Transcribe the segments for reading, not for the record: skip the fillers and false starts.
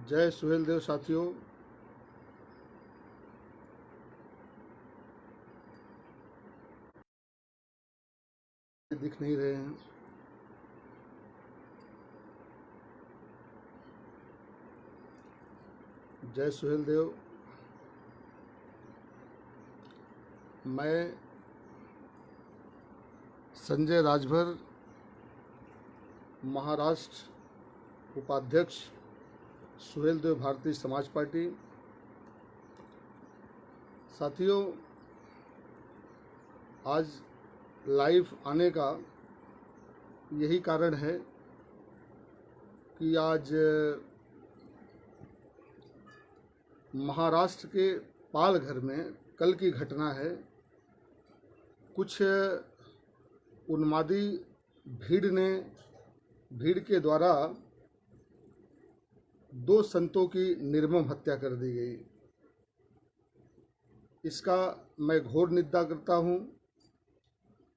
जय सुहेल देव साथियों। दिख नहीं रहे हैं। जय सुहेल देव। मैं संजय राजभर, महाराष्ट्र उपाध्यक्ष सुहेल देव भारतीय समाज पार्टी। साथियों, आज लाइव आने का यही कारण है कि आज महाराष्ट्र के पालघर में कल की घटना है। कुछ उन्मादी भीड़ के द्वारा दो संतों की निर्मम हत्या कर दी गई। इसका मैं घोर निंदा करता हूं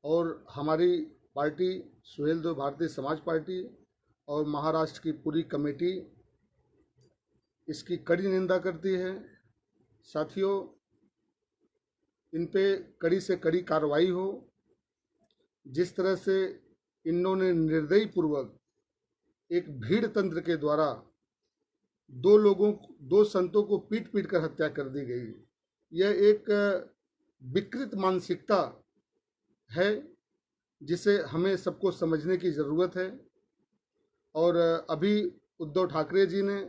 और हमारी पार्टी सुहेल देव भारतीय समाज पार्टी और महाराष्ट्र की पूरी कमेटी इसकी कड़ी निंदा करती है। साथियों, इन पे कड़ी से कड़ी कार्रवाई हो। जिस तरह से इन्होंने निर्दयी पूर्वक एक भीड़ तंत्र के द्वारा दो संतों को पीट कर हत्या कर दी गई, यह एक विकृत मानसिकता है जिसे हमें सबको समझने की ज़रूरत है। और अभी उद्धव ठाकरे जी ने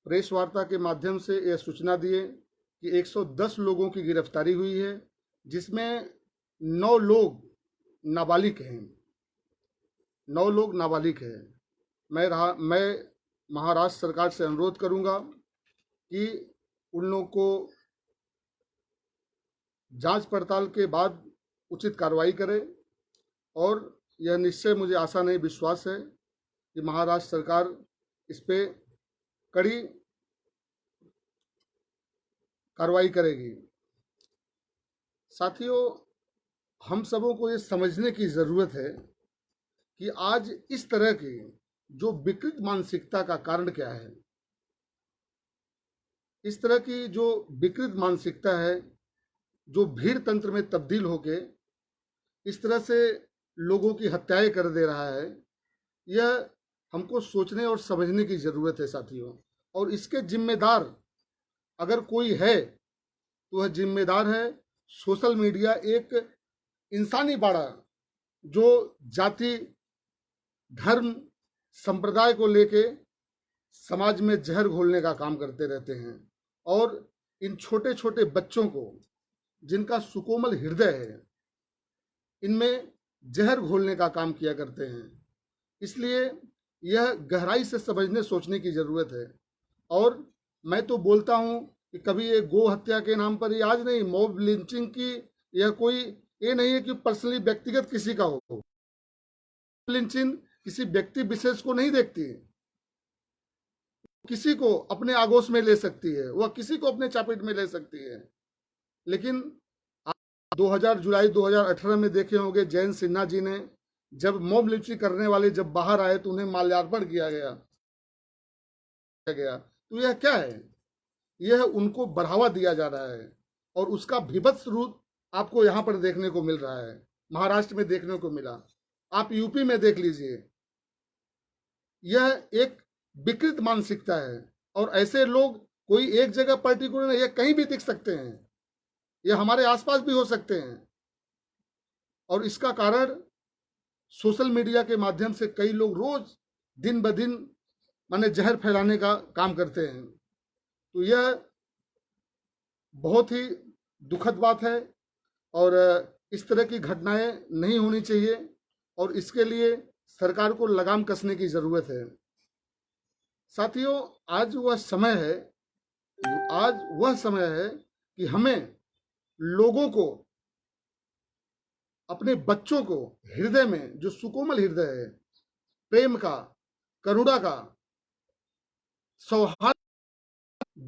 प्रेस वार्ता के माध्यम से यह सूचना दिए कि 110 लोगों की गिरफ्तारी हुई है, जिसमें 9 लोग नाबालिग हैं। 9 लोग नाबालिग हैं। मैं महाराष्ट्र सरकार से अनुरोध करूंगा कि उन लोगों को जांच पड़ताल के बाद उचित कार्रवाई करें। और यह निश्चय मुझे आशा नहीं विश्वास है कि महाराष्ट्र सरकार इस पे कड़ी कार्रवाई करेगी। साथियों, हम सबों को ये समझने की ज़रूरत है कि आज इस तरह की जो विकृत मानसिकता का कारण क्या है। इस तरह की जो विकृत मानसिकता है, जो भीड़ तंत्र में तब्दील होके इस तरह से लोगों की हत्याएं कर दे रहा है, यह हमको सोचने और समझने की ज़रूरत है साथियों। और इसके जिम्मेदार अगर कोई है तो वह जिम्मेदार है सोशल मीडिया, एक इंसानी बाड़ा जो जाति, धर्म, संप्रदाय को लेके समाज में जहर घोलने का काम करते रहते हैं। और इन छोटे छोटे बच्चों को, जिनका सुकोमल हृदय है, इनमें जहर घोलने का काम किया करते हैं। इसलिए यह गहराई से समझने सोचने की ज़रूरत है। और मैं तो बोलता हूं कि कभी ये गो हत्या के नाम पर, ये आज नहीं, मॉब लिंचिंग की यह कोई ये नहीं है कि पर्सनली व्यक्तिगत किसी का हो। लिंचिंग किसी व्यक्ति विशेष को नहीं देखती है, किसी को अपने आगोश में ले सकती है, वह किसी को अपने चपेट में ले सकती है। लेकिन 2000 जुलाई 2018 में देखे होंगे, जयंत सिन्हा जी ने जब मॉब लिंचिंग करने वाले जब बाहर आए तो उन्हें माल्यार्पण किया गया। तो यह क्या है? यह उनको बढ़ावा दिया जा रहा है और उसका भीभत्स रूप आपको यहाँ पर देखने को मिल रहा है। महाराष्ट्र में देखने को मिला, आप यूपी में देख लीजिए। यह एक विकृत मानसिकता है और ऐसे लोग कोई एक जगह पर्टिकुलर नहीं, यह कहीं भी दिख सकते हैं, यह हमारे आसपास भी हो सकते हैं। और इसका कारण सोशल मीडिया के माध्यम से कई लोग रोज दिन ब दिन माने जहर फैलाने का काम करते हैं। तो यह बहुत ही दुखद बात है और इस तरह की घटनाएं नहीं होनी चाहिए और इसके लिए सरकार को लगाम कसने की ज़रूरत है। साथियों, आज वह समय है कि हमें लोगों को, अपने बच्चों को हृदय में जो सुकोमल हृदय है, प्रेम का, करुणा का, सौहार्द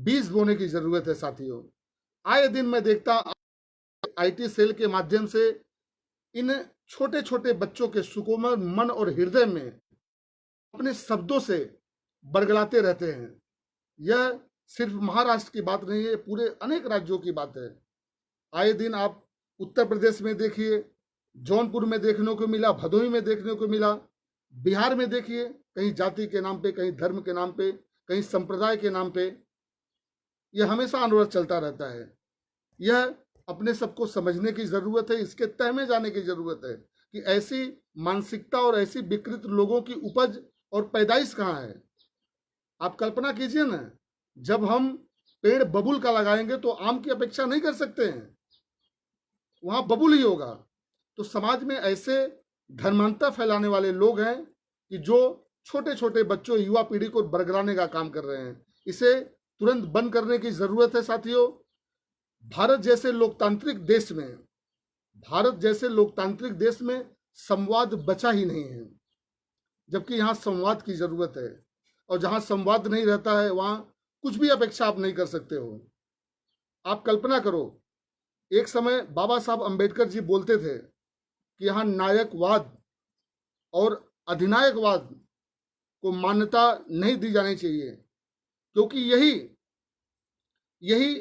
बीज बोने की जरूरत है। साथियों, आए दिन मैं देखता आईटी सेल के माध्यम से इन छोटे छोटे बच्चों के सुकोमल मन और हृदय में अपने शब्दों से बरगलाते रहते हैं। यह सिर्फ महाराष्ट्र की बात नहीं है, पूरे अनेक राज्यों की बात है। आए दिन आप उत्तर प्रदेश में देखिए, जौनपुर में देखने को मिला, भदोही में देखने को मिला, बिहार में देखिए, कहीं जाति के नाम पे, कहीं धर्म के नाम पे, कहीं संप्रदाय के नाम पे यह हमेशा अनवरत चलता रहता है। यह अपने सबको समझने की जरूरत है, इसके तह में जाने की जरूरत है कि ऐसी मानसिकता और ऐसी विकृत लोगों की उपज और पैदाइश कहाँ है। आप कल्पना कीजिए ना, जब हम पेड़ बबूल का लगाएंगे तो आम की अपेक्षा नहीं कर सकते हैं, वहां बबूल ही होगा। तो समाज में ऐसे धर्मांता फैलाने वाले लोग हैं कि जो छोटे छोटे बच्चों, युवा पीढ़ी को बरगलाने का काम कर रहे हैं। इसे तुरंत बंद करने की जरूरत है साथियों। भारत जैसे लोकतांत्रिक देश में, भारत जैसे लोकतांत्रिक देश में संवाद बचा ही नहीं है, जबकि यहाँ संवाद की जरूरत है। और जहाँ संवाद नहीं रहता है वहाँ कुछ भी अपेक्षा आप नहीं कर सकते हो। आप कल्पना करो, एक समय बाबा साहब अंबेडकर जी बोलते थे कि यहाँ नायकवाद और अधिनायकवाद को मान्यता नहीं दी जानी चाहिए, क्योंकि यही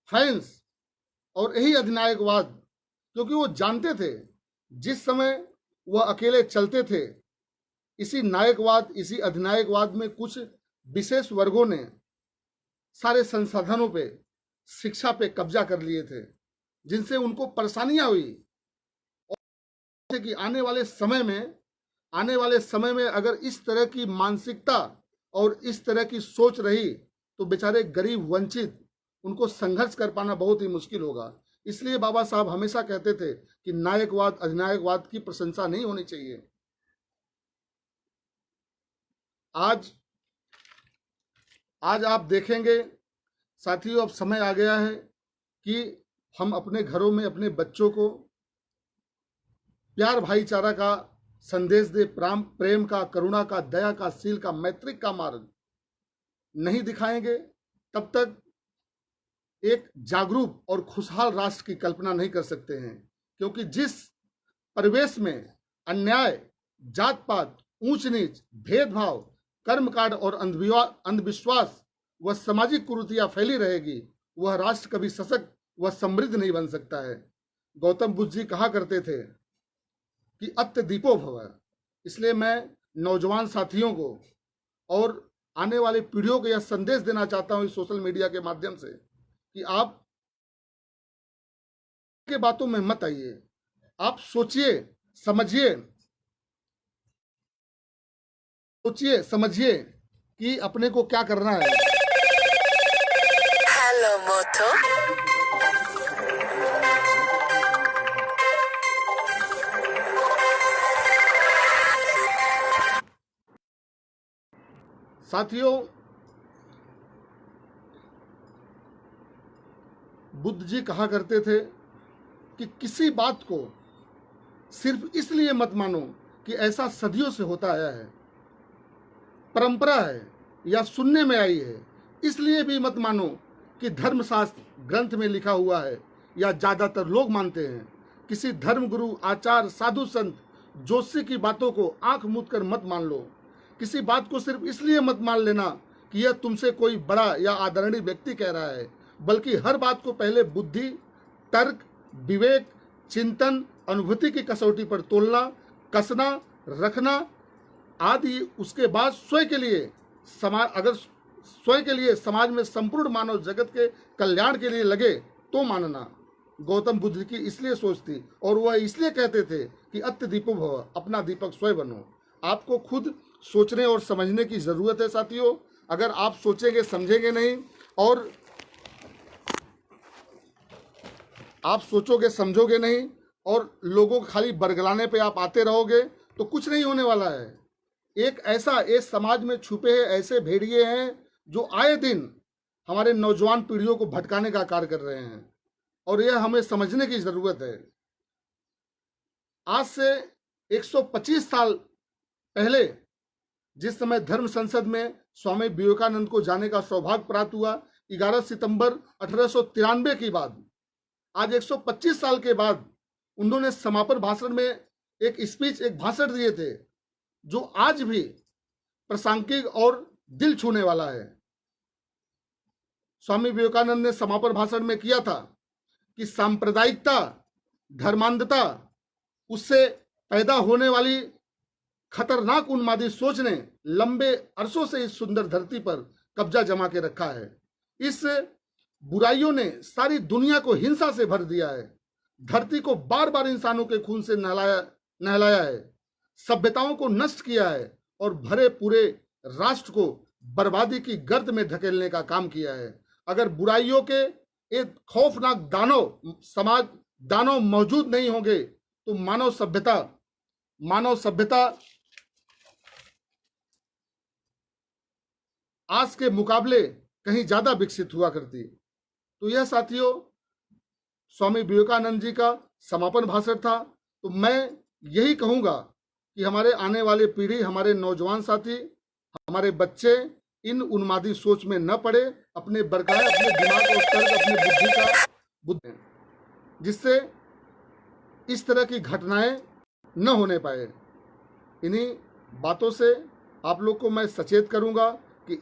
फैंस और यही अधिनायकवाद, क्योंकि वो जानते थे जिस समय वह अकेले चलते थे, इसी नायकवाद, इसी अधिनायकवाद में कुछ विशेष वर्गों ने सारे संसाधनों पे, शिक्षा पे कब्जा कर लिए थे, जिनसे उनको परेशानियां हुई। और कि आने वाले समय में अगर इस तरह की मानसिकता और इस तरह की सोच रही तो बेचारे गरीब, वंचित, उनको संघर्ष कर पाना बहुत ही मुश्किल होगा। इसलिए बाबा साहब हमेशा कहते थे कि नायकवाद, अधिनायकवाद की प्रशंसा नहीं होनी चाहिए। आज आप देखेंगे साथियों, अब समय आ गया है कि हम अपने घरों में अपने बच्चों को प्यार भाईचारा का संदेश दे, प्रेम का, करुणा का, दया का, शील का, मैत्रिक का मार्ग नहीं दिखाएंगे तब तक एक जागरूक और खुशहाल राष्ट्र की कल्पना नहीं कर सकते हैं। क्योंकि जिस परिवेश में अन्याय, जात पात, ऊंच नीच, भेदभाव, कर्मकांड और अंधविश्वास व सामाजिक कुरीतियां फैली रहेगी, वह राष्ट्र कभी सशक्त व समृद्ध नहीं बन सकता है। गौतम बुद्ध जी कहा करते थे कि अत्य दीपो भव। इसलिए मैं नौजवान साथियों को और आने वाली पीढ़ियों को यह संदेश देना चाहता हूं इस सोशल मीडिया के माध्यम से कि आप के बातों में मत आइए। आप सोचिए, समझिए कि अपने को क्या करना है। हेलो मोटो। साथियों, बुद्ध जी कहा करते थे कि किसी बात को सिर्फ इसलिए मत मानो कि ऐसा सदियों से होता आया है, परंपरा है या सुनने में आई है, इसलिए भी मत मानो कि धर्मशास्त्र ग्रंथ में लिखा हुआ है या ज़्यादातर लोग मानते हैं। किसी धर्मगुरु, आचार्य, साधु, संत, जोशी की बातों को आंख मूंद कर मत मान लो। किसी बात को सिर्फ इसलिए मत मान लेना कि यह तुमसे कोई बड़ा या आदरणीय व्यक्ति कह रहा है, बल्कि हर बात को पहले बुद्धि, तर्क, विवेक, चिंतन, अनुभूति की कसौटी पर तोलना, कसना, रखना आदि। उसके बाद स्वयं के लिए समाज में संपूर्ण मानव जगत के कल्याण के लिए लगे तो मानना। गौतम बुद्ध की इसलिए सोच थी और वह इसलिए कहते थे कि अत्य दीपो भव, अपना दीपक स्वयं बनो। आपको खुद सोचने और समझने की जरूरत है साथियों। अगर आप सोचेंगे, समझेंगे नहीं और आप सोचोगे, समझोगे नहीं और लोगों को खाली बरगलाने पे आप आते रहोगे तो कुछ नहीं होने वाला है। इस समाज में छुपे ऐसे भेड़िए हैं जो आए दिन हमारे नौजवान पीढ़ियों को भटकाने का कार्य कर रहे हैं और यह हमें समझने की जरूरत है। आज से 125 साल पहले जिस समय धर्म संसद में स्वामी विवेकानंद को जाने का सौभाग्य प्राप्त हुआ, 11 सितंबर 1893 की बात, आज 125 साल के बाद उन्होंने समापन भाषण में एक भाषण दिए थे जो आज भी प्रासंगिक और दिल छूने वाला है। स्वामी विवेकानंद ने समापन भाषण में किया था कि सांप्रदायिकता, धर्मांधता, उससे पैदा होने वाली खतरनाक उन्मादी सोच ने लंबे अरसों से इस सुंदर धरती पर कब्जा जमा के रखा है। इस बुराइयों ने सारी दुनिया को हिंसा से भर दिया है, धरती को बार बार इंसानों के खून से नहलाया है, सभ्यताओं को नष्ट किया है और भरे पूरे राष्ट्र को बर्बादी की गर्त में धकेलने का काम किया है। अगर बुराइयों के एक खौफनाक दानव मौजूद नहीं होंगे तो मानव सभ्यता आज के मुकाबले कहीं ज्यादा विकसित हुआ करती। तो यह साथियों स्वामी विवेकानंद जी का समापन भाषण था। तो मैं यही कहूंगा कि हमारे आने वाली पीढ़ी, हमारे नौजवान साथी, हमारे बच्चे इन उन्मादी सोच में न पड़े, अपने बरकरार अपने दिमाग और तर्क, अपनी बुद्धि का बुद्धि, जिससे इस तरह की घटनाएं न होने पाए। इन्हीं बातों से आप लोग को मैं सचेत करूंगा कि